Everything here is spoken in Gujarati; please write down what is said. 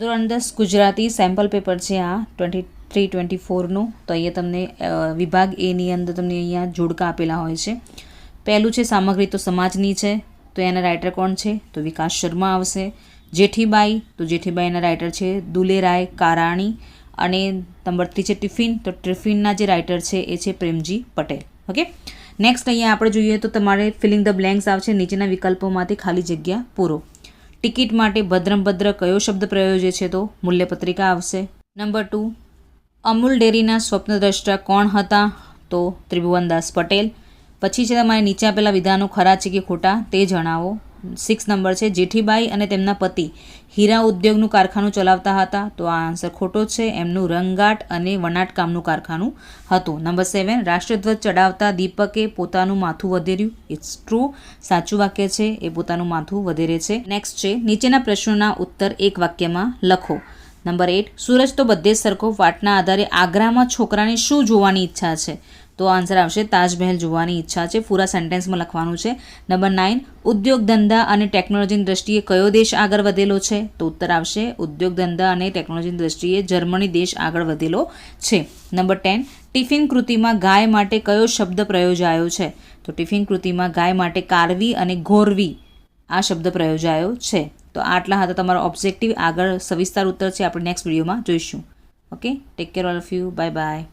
ધોરણ 10 ગુજરાતી સેમ્પલ પેપર છે આ 23-24નું. તો અહીંયા તમને વિભાગ એની અંદર તમને અહીંયા જોડકા આપેલા હોય છે. પહેલું છે સામગ્રી તો સમાજની છે, તો એના રાઇટર કોણ છે? તો વિકાસ શર્મા આવશે. જેઠીબાઈ, તો જેઠીબાઈના રાઇટર છે દુલેરાય કારાણી. અને નંબર 3 છે ટિફિન, તો ટિફિનના જે રાઇટર છે એ છે પ્રેમજી પટેલ. ઓકે, નેક્સ્ટ અહીંયા આપણે જોઈએ તો તમારે ફિલિંગ ધ બ્લેન્ક્સ આવશે. નીચેના વિકલ્પોમાંથી ખાલી જગ્યા પૂરો. ટિકિટ માટે ભદ્રંભદ્ર કયો શબ્દ પ્રયોજ્ય છે? તો મૂલ્યપત્રિકા આવશે. નંબર 2, અમૂલ ડેરીના સ્વપ્નદ્રષ્ટા કોણ હતા? તો ત્રિભુવનદાસ પટેલ. પછી છે તમારે નીચે આપેલા વિધાનો ખરા છે કે ખોટા તે જણાવો. 6 નંબર છે જેઠીબાઈ અને તેમના પતિ હીરા ઉદ્યોગનું કારખાનું ચલાવતા હતા. તો આ આન્સર ખોટો છે. એમનું રંગાટ અને વણાટકામનું કારખાનું હતું. નંબર 7, રાષ્ટ્રધ્વજ ચડાવતા દીપકે પોતાનું માથું વધેર્યું. ઇટ્સ ટ્રુ, સાચું વાક્ય છે, એ પોતાનું માથું વધેરે છે. નેક્સ્ટ છે નીચેના પ્રશ્નોના ઉત્તર એક વાક્યમાં લખો. નંબર 8, સૂરજ તો બધે સરખો વાટના આધારે આગ્રામાં છોકરાને શું જોવાની ઈચ્છા છે? તો આન્સર આવશે તાજમહેલ જોવાની ઈચ્છા છે. પૂરા સેન્ટેન્સમાં લખવાનું છે. નંબર 9, ઉદ્યોગ ધંધા અને ટેકનોલોજીની દ્રષ્ટિએ કયો દેશ આગળ વધેલો છે? તો ઉત્તર આવશે ઉદ્યોગ ધંધા અને ટેકનોલોજીની દ્રષ્ટિએ જર્મની દેશ આગળ વધેલો છે. નંબર 10, ટિફિન કૃતિમાં ગાય માટે કયો શબ્દ પ્રયોજાયો છે? તો ટિફિન કૃતિમાં ગાય માટે કારવી અને ઘોરવી આ શબ્દ પ્રયોજાયો છે. તો આટલા હતા તમારો ઓબ્જેક્ટિવ. આગળ સવિસ્તાર ઉત્તર છે આપણે નેક્સ્ટ વિડીયોમાં જોઈશું. Okay, take care all of you. Bye bye.